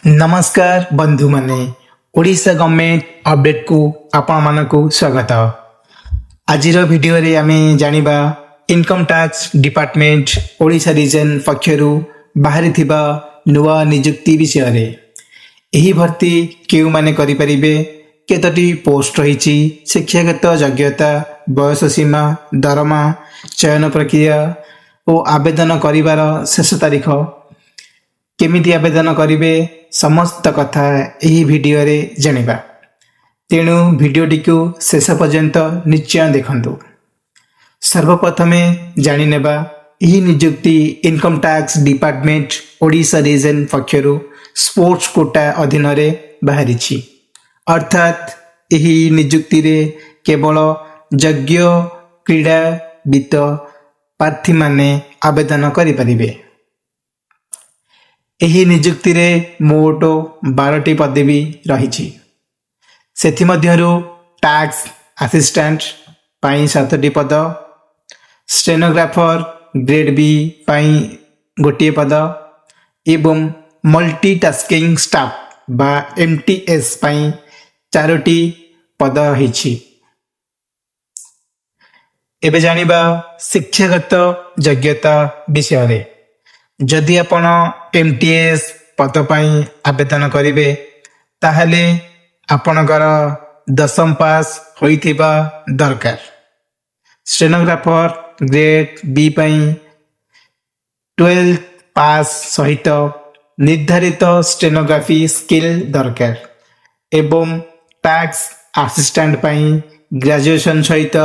नमस्कार बंधु माने ओडिशा गवर्नमेंट अपडेट को आपण मानकु स्वागत। आजिर वीडियो रे आमे जानिबा income tax department Odisha region पक्षरु बाहरी थिबा नुवा नियुक्ति विषय रे। एही भर्ती केउ माने करि परिबे, केतटी पोस्ट रहिछि, शिक्षागत योग्यता, बयस सीमा, दरमा, चयन प्रक्रिया और आवेदन करिवार शेष तारीख, केमिति आवेदन करिवे समस्त कथा यही वीडियो रे जानिबा। तेणु वीडियोटी को शेष पर्यंत निश्चय देखंतु। सर्वप्रथमे जानि नेबा यही नियुक्ति income tax department Odisha region पक्षरु स्पोर्ट्स कोटा अधीन रे बाहरिछि। अर्थात यही नियुक्ति रे केवल योग्य क्रीड़ाविद प्रार्थी माने आवेदन करि परिबे। एही नियुक्ति रे मोट 12टी पदवी रहिछि। सेथि मध्यरु टैक्स असिस्टेंट पाई 7टी पद, स्टेनोग्राफर ग्रेड बी पाई गोटिए पद एवं मल्टीटास्किंग स्टाफ बा एमटीएस पाई 4टी पद रहिछि। एबे जानिबा शिक्षागत योग्यता विषय रे। जदि आपण एमटीएस पद पाई आवेदन करिवे ताहले आपणकर 10म पास होइथिबा दरकार। स्टेनोग्राफर ग्रेड बी पाई 12th पास सहित निर्धारित स्टेनोग्राफी स्किल दरकार एवं टैक्स असिस्टेंट पाई ग्रेजुएशन सहित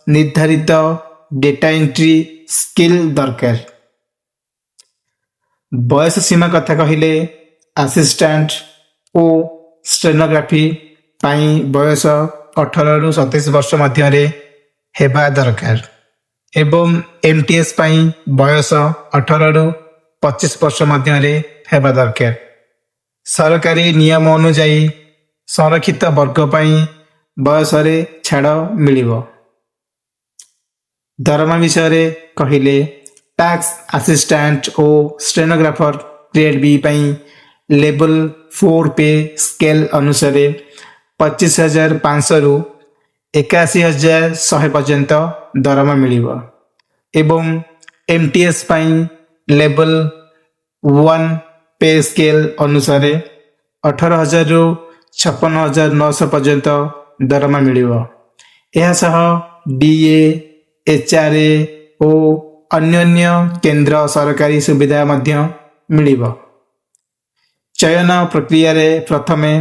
निर्धारित डेटा एंट्री स्किल दरकार। बयस सीमा कथा कहिले असिस्टेंट ओ स्टेनोग्राफी पाई बयस 18 रु 27 वर्ष मध्य रे हेबा दरकार एवं एमटीएस पाई बयस 18 रु 25 वर्ष मध्य रे हेबा दरकार। सरकारी नियम अनुसार संरक्षित वर्ग पाई बयस रे छाड़ मिलिबो। दरमा विषय रे कहिले टैक्स असिस्टेंट और स्टेनोग्राफर ग्रेड बी पाई लेवल 4 पे स्केल अनुसार 25,500 रु 81,100 पर्यंत दरमा मिलिबो एवं एमटीएस पाई लेवल 1 पे स्केल अनुसार 18,000 रु 56,900 पर्यंत दरमा मिलिबो। एहा सह डीए, एचआरए और अन्य केंद्र सरकारी सुविधा मध्य मिलिबो। चयन प्रक्रिया रे प्रथमे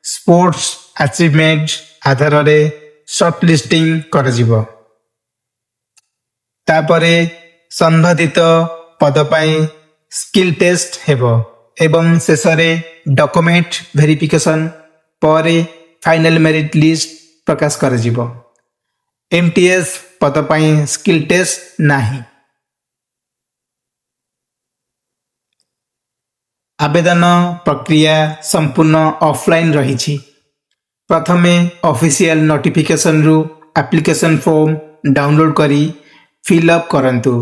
स्पोर्ट्स अचीवमेंट आधार रे शॉर्ट लिस्टिंग करजिबो। तापरे संबंधित पद पाई स्किल टेस्ट हेबो एवं शेष रे डॉक्यूमेंट वेरिफिकेशन पर फाइनल मेरिट लिस्ट प्रकाश करजिबो। एमटीएस पद पाई स्किल टेस्ट नाही। आवेदन प्रक्रिया संपूर्ण ऑफलाइन रही। प्रथमे ऑफिशियल नोटिफिकेशन रु एप्लिकेशन फॉर्म डाउनलोड करी फिलअप करंतु।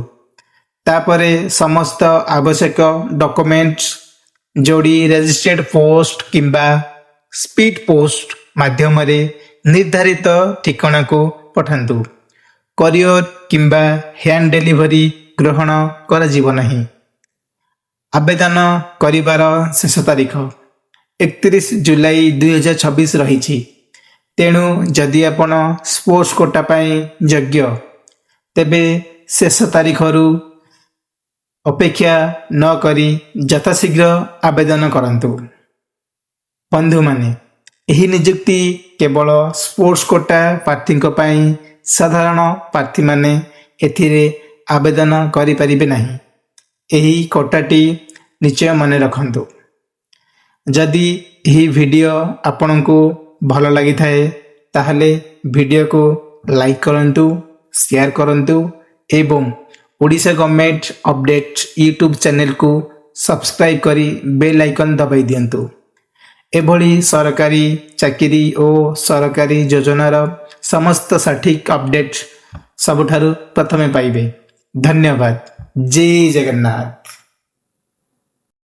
तापरे समस्त आवश्यक डॉक्यूमेंट्स जोड़ी रजिस्टर्ड पोस्ट किंबा स्पीड पोस्ट माध्यम रे निर्धारित ठिकाना को पठांतु। कोरियर किंबा हैंड डिलीवरी ग्रहण करा जीव नहीं। आवेदन करिवार शेष तारीख 31 जुलाई 2026 रही। तेणु जदि आपण स्पोर्ट्स कोटा पाई योग्य तेबे शेष तारीख रु अपेक्षा न करी यथाशीघ्र आवेदन करंतु। बंधु माने एही नियुक्ति केवल स्पोर्ट्स कोटा प्रार्थी पाई, साधारण प्रार्थी माने एथिरे आवेदन करि परिबे नाही। एही कोटाटी निश्चय मने रखंतु। जदि यही वीडियो आपनकु भल लगी थाए ताहले वीडियो को लाइक करंतु, शेयर करंतु एवं Odisha government update YouTube channel को सब्सक्राइब करी बेल आइकन दबाई दियंतु। एभली सरकारी चाकरी और सरकारी योजनार समस्त सठिक अपडेट सबुठारु प्रथमे पाइबे। धन्यवाद। जय जगन्नाथ।